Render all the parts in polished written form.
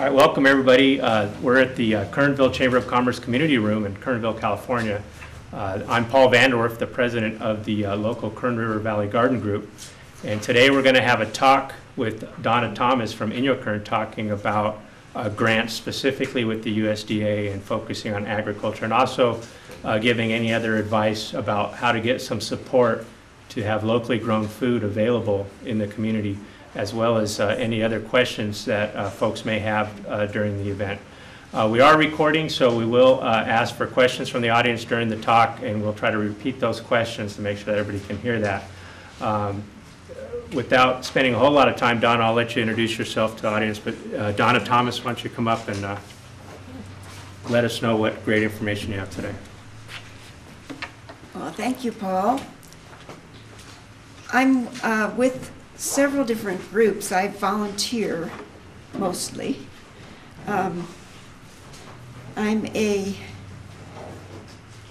All right, welcome everybody. We're at the Kernville Chamber of Commerce Community Room in Kernville, California. I'm Paul Vandorf, the president of the local Kern River Valley Garden Group. And today we're going to have a talk with Donna Thomas from Kern talking about grants specifically with the USDA and focusing on agriculture, and also giving any other advice about how to get some support to have locally grown food available in the community, as well as any other questions that folks may have during the event. We are recording, so we will ask for questions from the audience during the talk, and we'll try to repeat those questions to make sure that everybody can hear that. Without spending a whole lot of time, Donna, I'll let you introduce yourself to the audience, but Donna Thomas, why don't you come up and let us know what great information you have today. Well, thank you, Paul. I'm with several different groups. I volunteer mostly. I'm a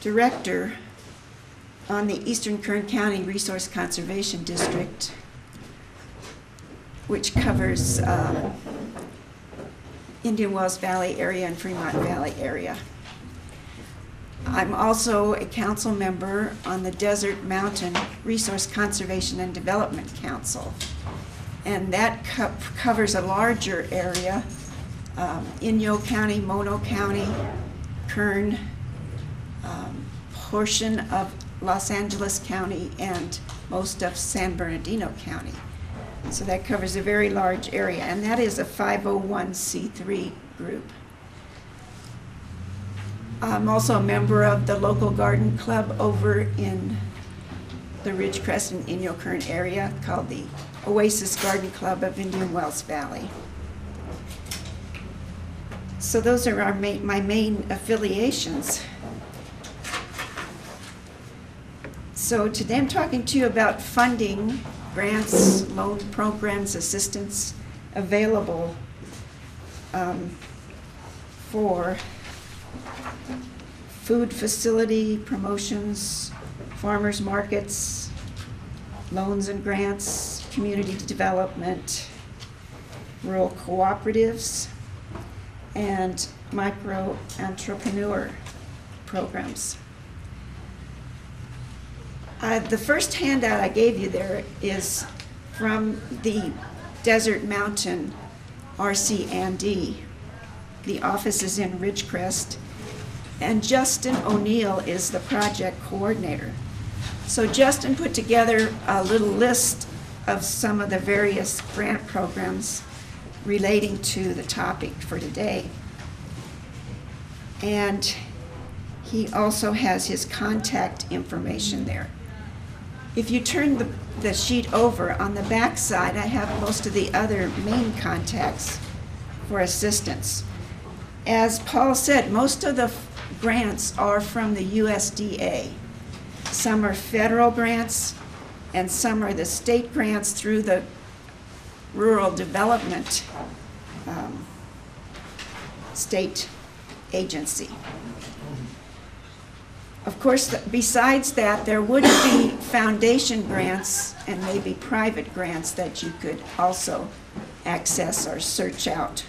director on the Eastern Kern County Resource Conservation District, which covers Indian Wells Valley area and Fremont Valley area. I'm also a council member on the Desert Mountain Resource Conservation and Development Council, and that covers a larger area, Inyo County, Mono County, Kern, portion of Los Angeles County, and most of San Bernardino County. So that covers a very large area, and that is a 501c3 group. I'm also a member of the local garden club over in the Ridgecrest and Inyo Kern area called the Oasis Garden Club of Indian Wells Valley. So those are my main affiliations. So today I'm talking to you about funding, grants, loan programs, assistance available for food facility promotions, farmers markets, loans and grants, community development, rural cooperatives, and micro-entrepreneur programs. The first handout I gave you there is from the Desert Mountain RC&D. The office is in Ridgecrest, and Justin O'Neill is the project coordinator. So Justin put together a little list of some of the various grant programs relating to the topic for today. And he also has his contact information there. If you turn the sheet over, on the back side, I have most of the other main contacts for assistance. As Paul said, most of the grants are from the USDA. Some are federal grants, and some are the state grants through the Rural Development State Agency. Of course, besides that, there would be foundation grants and maybe private grants that you could also access or search out.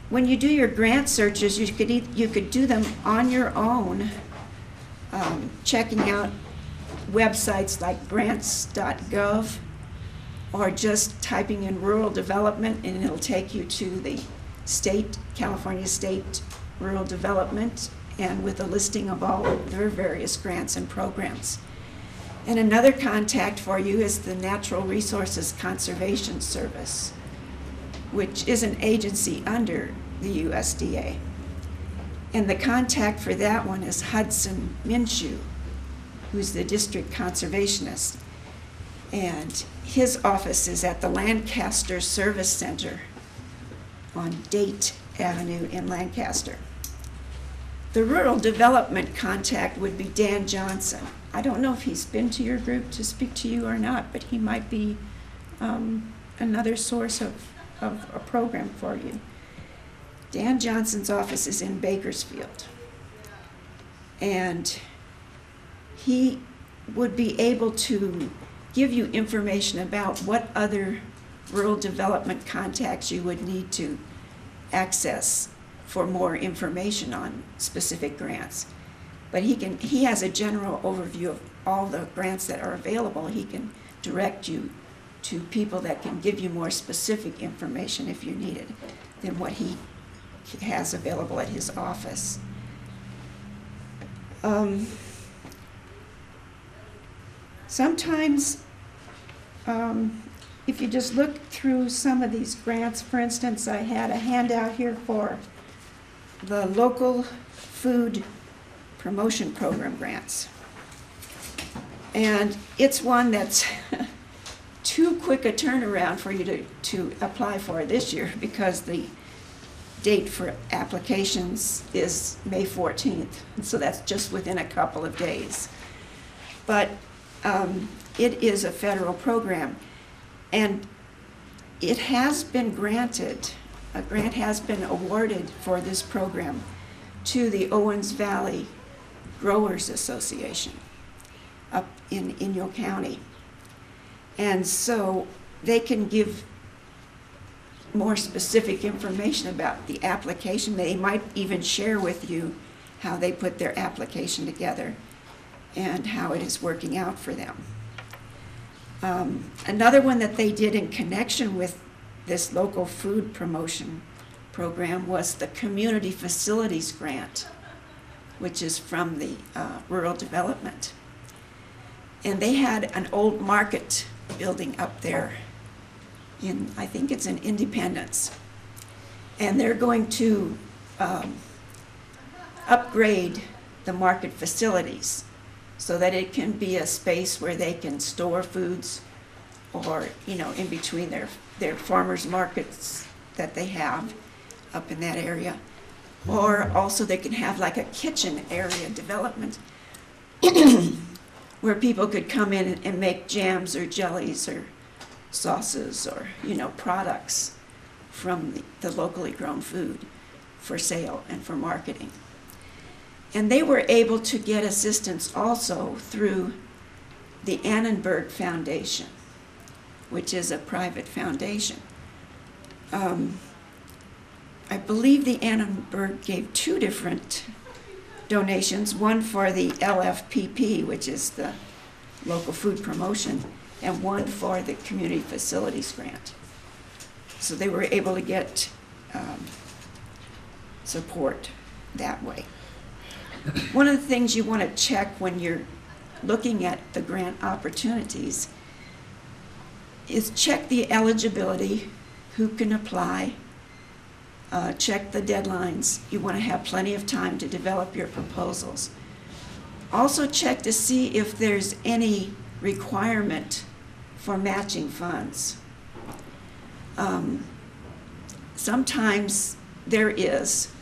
When you do your grant searches, you could do them on your own, checking out websites like grants.gov, or just typing in rural development, and it'll take you to the state, California State Rural Development, and with a listing of all of their various grants and programs. And another contact for you is the Natural Resources Conservation Service, which is an agency under the USDA. And the contact for that one is Hudson Minshew, who's the district conservationist. And his office is at the Lancaster Service Center on Date Avenue in Lancaster. The rural development contact would be Dan Johnson. I don't know if he's been to your group to speak to you or not, but he might be another source of a program for you. Dan Johnson's office is in Bakersfield. And he would be able to give you information about what other rural development contacts you would need to access for more information on specific grants. But he has a general overview of all the grants that are available. He can direct you to people that can give you more specific information if you need it than what he has available at his office. Sometimes, if you just look through some of these grants, for instance, I had a handout here for the local food promotion program grants. And it's one that's too quick a turnaround for you to apply for this year, because the date for applications is May 14th. And so that's just within a couple of days. But it is a federal program, and it has been granted, a grant has been awarded for this program to the Owens Valley Growers Association up in Inyo County. And so they can give more specific information about the application. They might even share with you how they put their application together and how it is working out for them. Another one that they did in connection with this local food promotion program was the Community Facilities Grant, which is from the Rural Development. And they had an old market building up there in, I think it's in Independence. And they're going to upgrade the market facilities so that it can be a space where they can store foods, or, you know, in between their farmers markets that they have up in that area. Or also they can have like a kitchen area development where people could come in and make jams or jellies or sauces or, you know, products from the locally grown food for sale and for marketing. And they were able to get assistance also through the Annenberg Foundation, which is a private foundation. I believe the Annenberg gave two different donations, one for the LFPP, which is the local food promotion, and one for the Community Facilities Grant. So they were able to get support that way. One of the things you want to check when you're looking at the grant opportunities is check the eligibility, who can apply, check the deadlines. You want to have plenty of time to develop your proposals. Also check to see if there's any requirement for matching funds. Sometimes there is,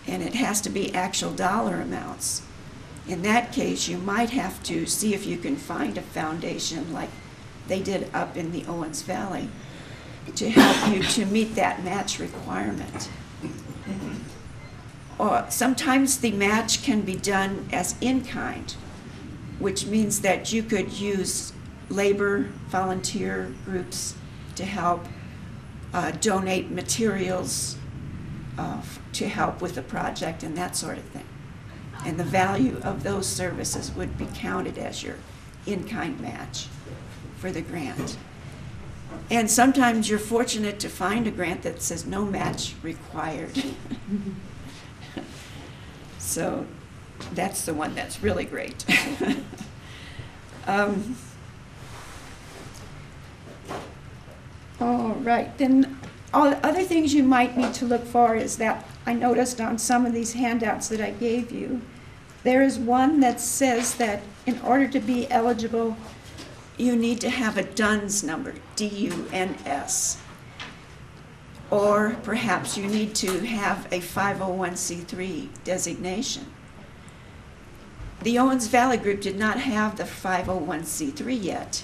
and it has to be actual dollar amounts. In that case, you might have to see if you can find a foundation like they did up in the Owens Valley to help you to meet that match requirement. Or sometimes the match can be done as in-kind, which means that you could use labor volunteer groups to help donate materials to help with the project and that sort of thing. And the value of those services would be counted as your in-kind match for the grant. And sometimes you're fortunate to find a grant that says no match required. So that's the one that's really great. All right, then all the other things you might need to look for is that I noticed on some of these handouts that I gave you There is one that says that in order to be eligible, you need to have a DUNS number, D-U-N-S. Or perhaps you need to have a 501c3 designation. The Owens Valley Group did not have the 501c3 yet.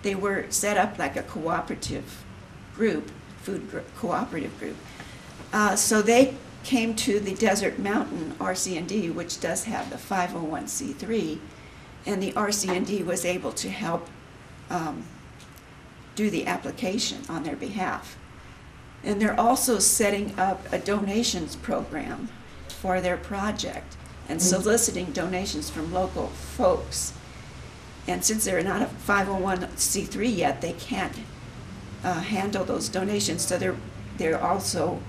They were set up like a cooperative group, cooperative group. So they came to the Desert Mountain RC&D, which does have the 501c3, and the RC&D was able to help do the application on their behalf. And they're also setting up a donations program for their project and soliciting donations from local folks. And since they're not a 501c3 yet, they can't handle those donations. So they're also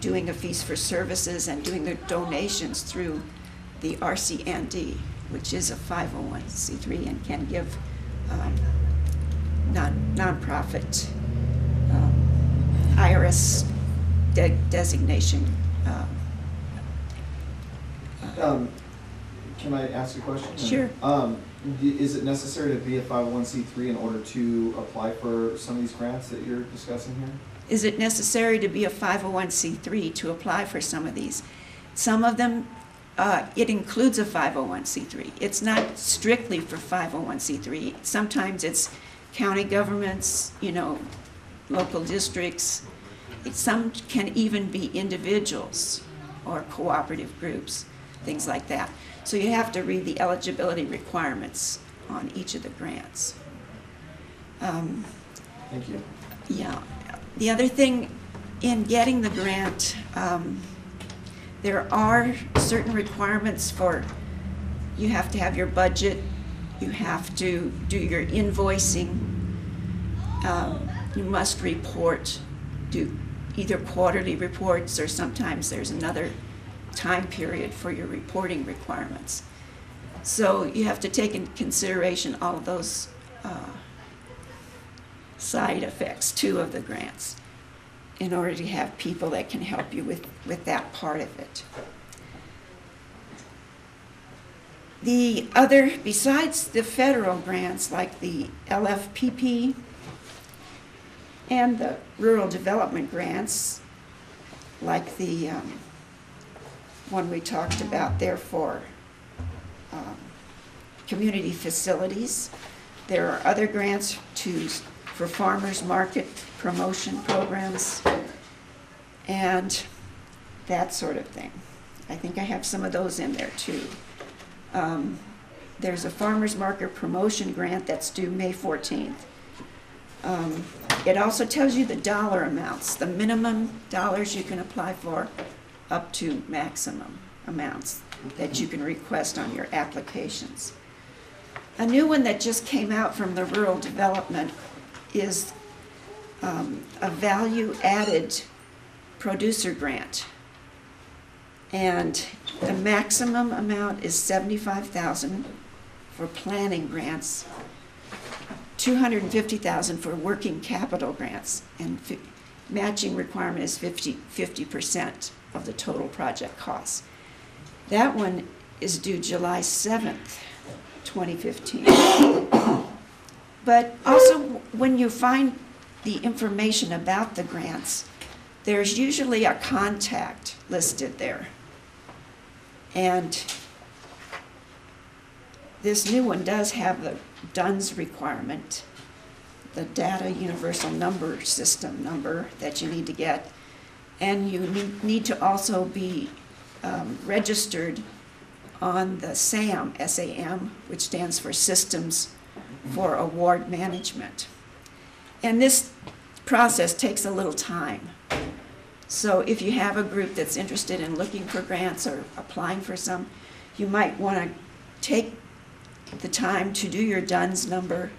doing a fees for services and doing their donations through the RC&D, which is a 501c3 and can give nonprofit IRS designation. Can I ask a question? Sure. Is it necessary to be a 501c3 in order to apply for some of these grants that you're discussing here? Is it necessary to be a 501c3 to apply for some of these? Some of them, it includes a 501c3. It's not strictly for 501c3. Sometimes it's county governments, local districts. Some can even be individuals or cooperative groups, things like that. So you have to read the eligibility requirements on each of the grants. Thank you. Yeah. The other thing in getting the grant, there are certain requirements for, you have to have your budget, you have to do your invoicing, you must do either quarterly reports, or sometimes there's another time period for your reporting requirements. So you have to take into consideration all of those side effects too of the grants in order to have people that can help you with that part of it. The other, besides the federal grants like the LFPP and the rural development grants, like the one we talked about there for community facilities, there are other grants for farmers market promotion programs and that sort of thing. I think I have some of those in there too. There's a farmers market promotion grant that's due May 14th. It also tells you the dollar amounts, the minimum dollars you can apply for up to maximum amounts that you can request on your applications. A new one that just came out from the rural development is a value-added producer grant. And the maximum amount is $75,000 for planning grants, $250,000 for working capital grants, and matching requirement is 50% of the total project costs. That one is due July 7th, 2015. But also, when you find the information about the grants, there's usually a contact listed there. And this new one does have the DUNS requirement, the Data Universal Number System number that you need to get. And you need to also be registered on the SAM, S-A-M, which stands for Systems for Award Management. And this process takes a little time. So if you have a group that's interested in looking for grants or applying for some, you might want to take the time to do your DUNS number,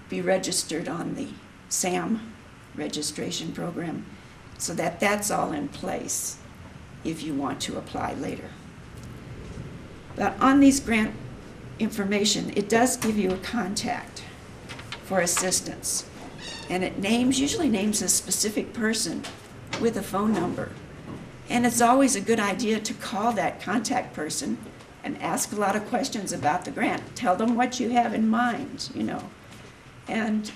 be registered on the SAM registration program, so that that's all in place if you want to apply later. But on these grant information, it does give you a contact for assistance. And it usually names a specific person with a phone number. And it's always a good idea to call that contact person and ask a lot of questions about the grant. Tell them what you have in mind, you know, and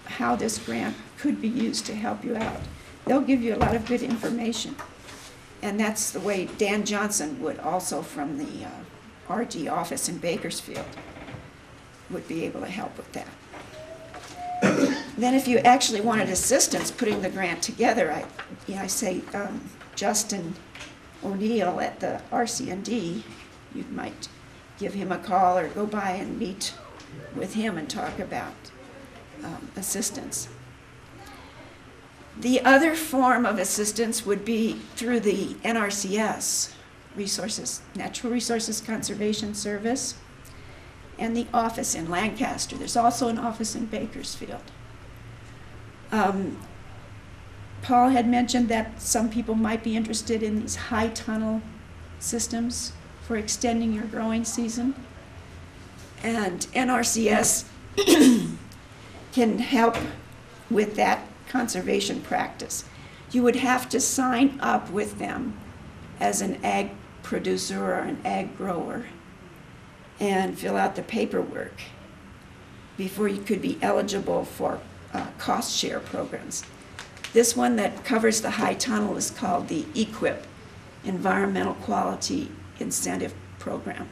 how this grant could be used to help you out. They'll give you a lot of good information. And that's the way Dan Johnson would also, from the RD office in Bakersfield, would be able to help with that. Then if you actually wanted assistance putting the grant together, I say Justin O'Neill at the RCND, you might give him a call or go by and meet with him and talk about assistance. The other form of assistance would be through the NRCS, Natural Resources Conservation Service, and the office in Lancaster. There's also an office in Bakersfield. Paul had mentioned that some people might be interested in these high tunnel systems for extending your growing season. And NRCS can help with that conservation practice. You would have to sign up with them as an ag producer or an ag grower and fill out the paperwork before you could be eligible for cost share programs. This one that covers the high tunnel is called the EQIP, Environmental Quality Incentive Program.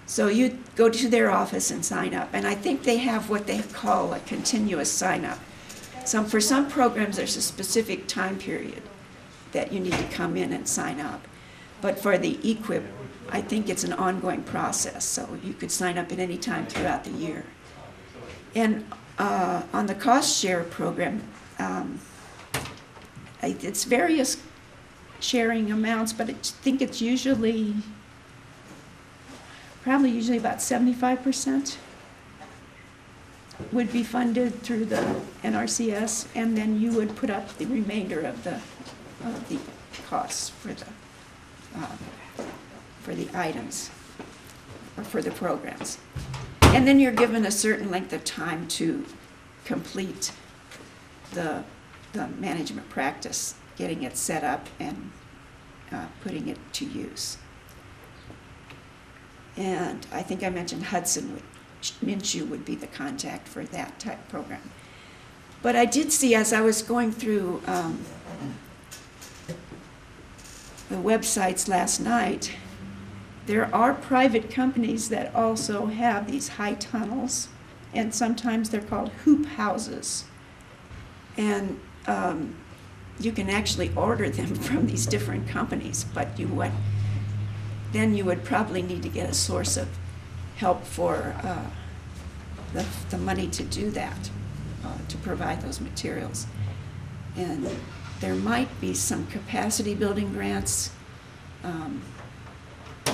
So you go to their office and sign up, and I think they have what they call a continuous sign up. For some programs, there's a specific time period that you need to come in and sign up. But for the EQIP, I think it's an ongoing process, so you could sign up at any time throughout the year. And on the cost share program, it's various sharing amounts, but I think it's probably usually about 75% would be funded through the NRCS, and then you would put up the remainder of the costs for the items or for the programs. And then you're given a certain length of time to complete the management practice, getting it set up and putting it to use. And I think I mentioned Hudson Minshew would be the contact for that type program. But I did see, as I was going through the websites last night, there are private companies that also have these high tunnels, and sometimes they're called hoop houses. And you can actually order them from these different companies, but then you would probably need to get a source of help for the money to do that, to provide those materials. And there might be some capacity building grants,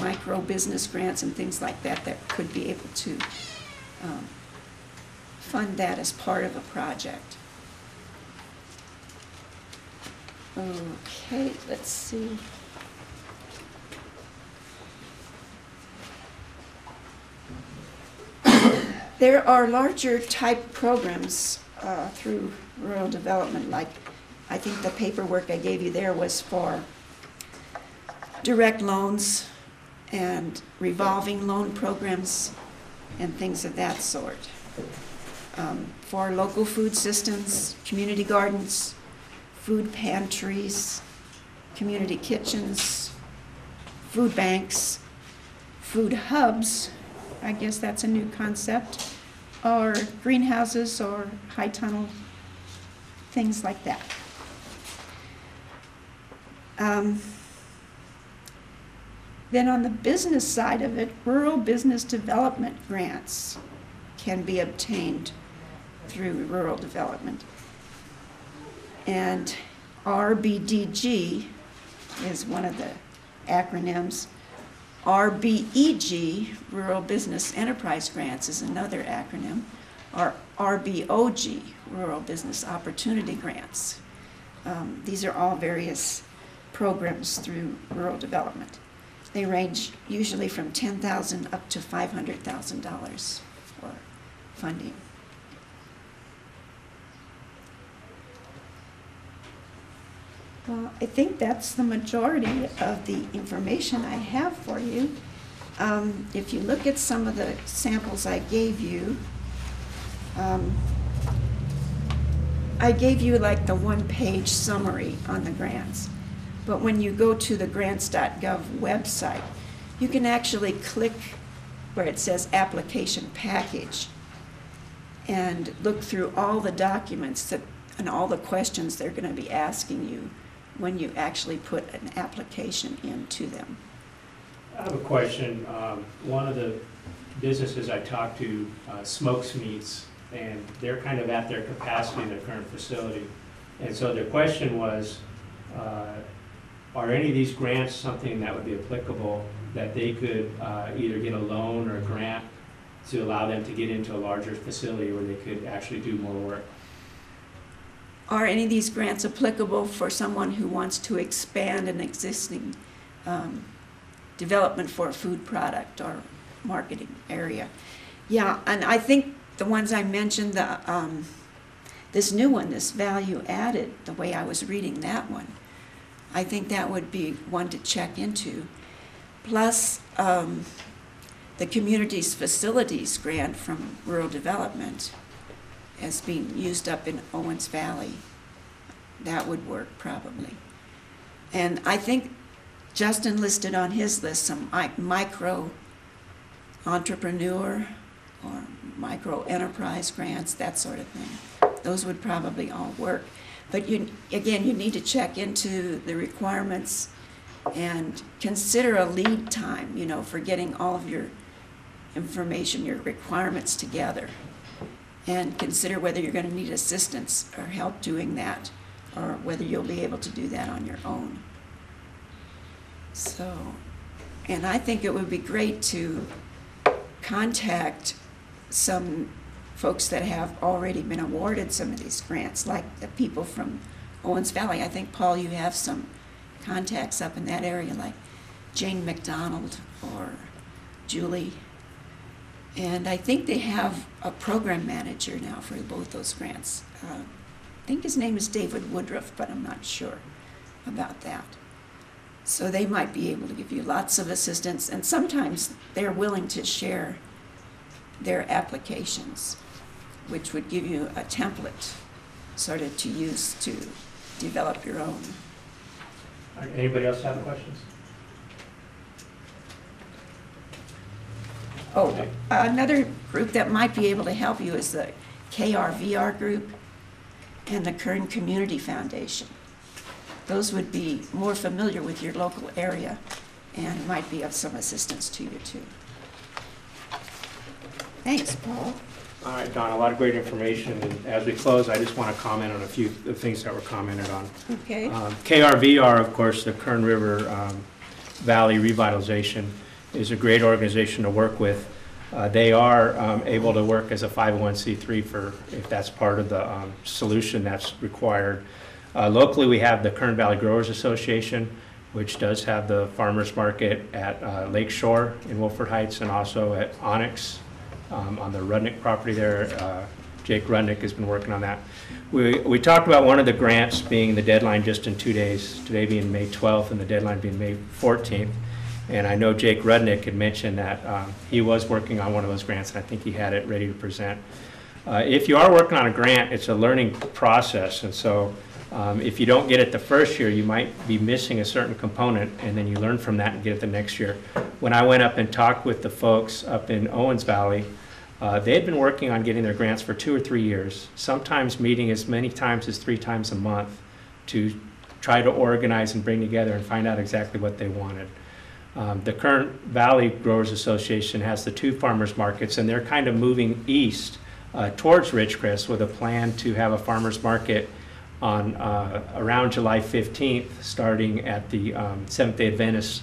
micro business grants and things like that that could be able to fund that as part of a project. Okay, let's see. There are larger type programs through rural development, like I think the paperwork I gave you there was for direct loans and revolving loan programs and things of that sort. For local food systems, community gardens, food pantries, community kitchens, food banks, food hubs, I guess that's a new concept, or greenhouses or high tunnel, things like that. Then on the business side of it, rural business development grants can be obtained through rural development. And RBDG is one of the acronyms. RBEG, Rural Business Enterprise Grants, is another acronym, or RBOG, Rural Business Opportunity Grants. These are all various programs through rural development. They range usually from $10,000 up to $500,000 for funding. Well, I think that's the majority of the information I have for you. If you look at some of the samples I gave you like the one-page summary on the grants. But when you go to the grants.gov website, you can actually click where it says application package and look through all the documents and all the questions they're going to be asking you when you actually put an application into them. I have a question. One of the businesses I talked to smokes meats, and they're kind of at their capacity in their current facility. And so their question was, are any of these grants something that would be applicable that they could either get a loan or a grant to allow them to get into a larger facility where they could actually do more work? Are any of these grants applicable for someone who wants to expand an existing development for a food product or marketing area? Yeah, and I think the ones I mentioned, this new one, this value added, the way I was reading that one, I think that would be one to check into. Plus, the community's facilities grant from rural development as being used up in Owens Valley. That would work probably. And I think Justin listed on his list some micro entrepreneur or micro enterprise grants, that sort of thing. Those would probably all work. But you need to check into the requirements and consider a lead time, for getting all of your information, your requirements together. And consider whether you're going to need assistance or help doing that, or whether you'll be able to do that on your own. So, and I think it would be great to contact some folks that have already been awarded some of these grants, like the people from Owens Valley. I think, Paul, you have some contacts up in that area, like Jane McDonald or Julie. And I think they have a program manager now for both those grants. I think his name is David Woodruff, but I'm not sure about that. So they might be able to give you lots of assistance, and sometimes they're willing to share their applications, which would give you a template sort of to use to develop your own. Anybody else have questions? Oh, another group that might be able to help you is the KRVR group and the Kern Community Foundation. Those would be more familiar with your local area and might be of some assistance to you too. Thanks, Paul. All right, Donna, a lot of great information. And as we close, I just want to comment on a few of the things that were commented on. Okay. KRVR, of course, the Kern River Valley Revitalization, is a great organization to work with. They are able to work as a 501c3 if that's part of the solution that's required. Locally, we have the Kern Valley Growers Association, which does have the farmers market at Lake Shore in Wolford Heights and also at Onyx on the Rudnick property there. Jake Rudnick has been working on that. We talked about one of the grants being the deadline just in 2 days, today being May 12th and the deadline being May 14th. And I know Jake Rudnick had mentioned that he was working on one of those grants, and I think he had it ready to present. If you are working on a grant, it's a learning process, and so if you don't get it the first year, you might be missing a certain component, and then you learn from that and get it the next year. When I went up and talked with the folks up in Owens Valley, they had been working on getting their grants for 2 or 3 years, sometimes meeting as many times as 3 times a month to try to organize and bring together and find out exactly what they wanted. The Kern Valley Growers Association has the 2 farmers markets, and they're kind of moving east towards Ridgecrest with a plan to have a farmers market on around July 15th, starting at the Seventh-day Adventist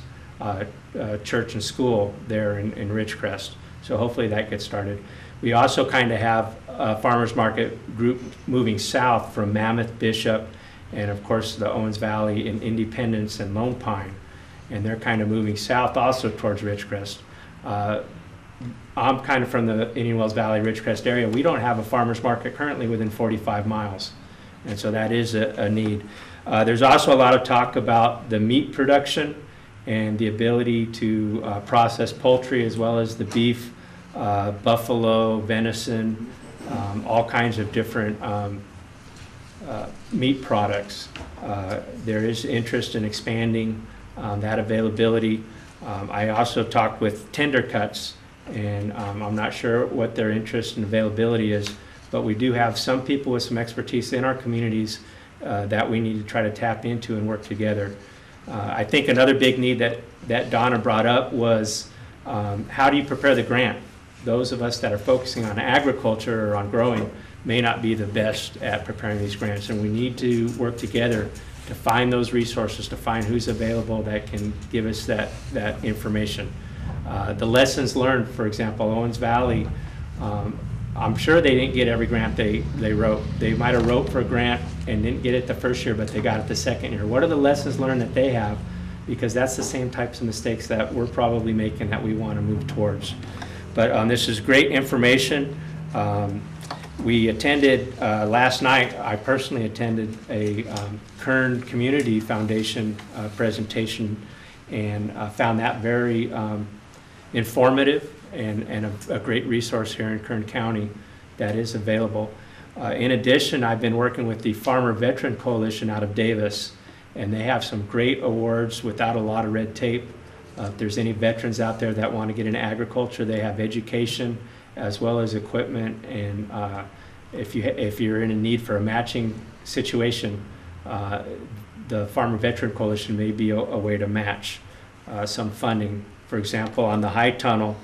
church and school there in Ridgecrest. So hopefully that gets started. We also kind of have a farmers market group moving south from Mammoth, Bishop, and of course the Owens Valley in Independence and Lone Pine. And they're kind of moving south also towards Ridgecrest. I'm kind of from the Indian Wells Valley, Ridgecrest area. We don't have a farmer's market currently within 45 miles. And so that is a need. There's also a lot of talk about the meat production and the ability to process poultry as well as the beef, buffalo, venison, all kinds of different meat products. There is interest in expanding that availability. I also talked with tender cuts, and I'm not sure what their interest and availability is, but we do have some people with some expertise in our communities that we need to try to tap into and work together. I think another big need that Donna brought up was how do you prepare the grant? Those of us that are focusing on agriculture or on growing may not be the best at preparing these grants, and we need to work together to find those resources, to find who's available that can give us that information. The lessons learned, for example, Owens Valley, I'm sure they didn't get every grant they wrote. They might have wrote for a grant and didn't get it the first year, but they got it the second year. What are the lessons learned that they have? Because that's the same types of mistakes that we're probably making that we want to move towards. But this is great information. We attended, last night, I personally attended a Kern Community Foundation presentation and found that very informative and a great resource here in Kern County that is available. In addition, I've been working with the Farmer Veteran Coalition out of Davis, and they have some great awards without a lot of red tape. If there's any veterans out there that want to get into agriculture, they have education as well as equipment, and if you're in a need for a matching situation, the Farmer Veteran Coalition may be a way to match some funding. For example, on the high tunnel,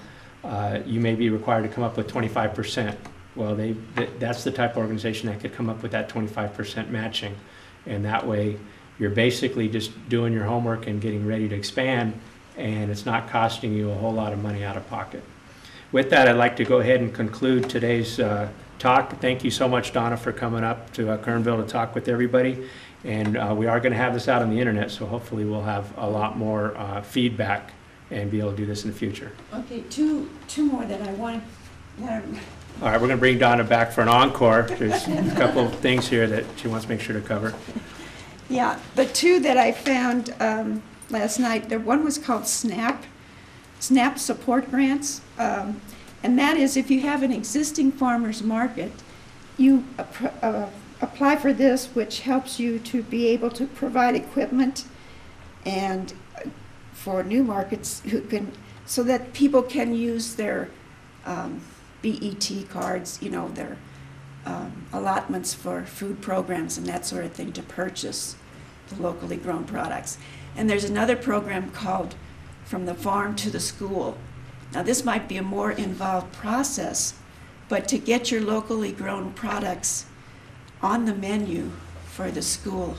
you may be required to come up with 25%. Well, that's the type of organization that could come up with that 25% matching, and that way you're basically just doing your homework and getting ready to expand, and it's not costing you a whole lot of money out of pocket. With that, I'd like to go ahead and conclude today's talk. Thank you so much, Donna, for coming up to Kernville to talk with everybody. And we are going to have this out on the internet, so hopefully we'll have a lot more feedback and be able to do this in the future. Okay, two more that I want. All right, we're going to bring Donna back for an encore. There's a couple of things here that she wants to make sure to cover. Yeah, the two that I found last night, one was called SNAP support grants. And that is if you have an existing farmer's market, you apply for this, which helps you to be able to provide equipment and for new markets so that people can use their BET cards, you know, their allotments for food programs and that sort of thing to purchase the locally grown products. And there's another program called From the Farm to the School. Now this might be a more involved process, but to get your locally grown products on the menu for the school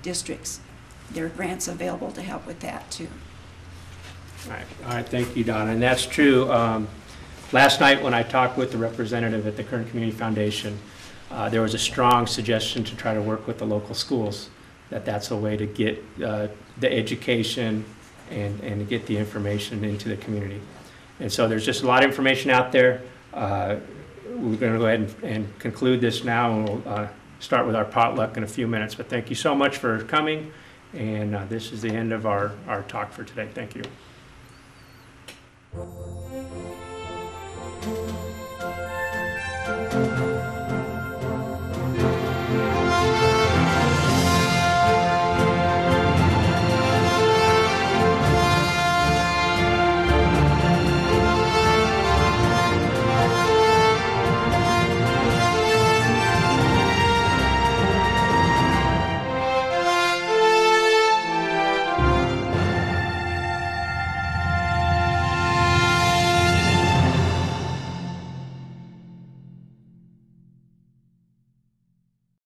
districts, there are grants available to help with that too. All right, thank you, Donna. And that's true. Last night when I talked with the representative at the Kern Community Foundation, there was a strong suggestion to try to work with the local schools, that's a way to get the education and to get the information into the community. And so there's just a lot of information out there. We're going to go ahead and conclude this now, and we'll start with our potluck in a few minutes. But thank you so much for coming, and this is the end of our talk for today. Thank you.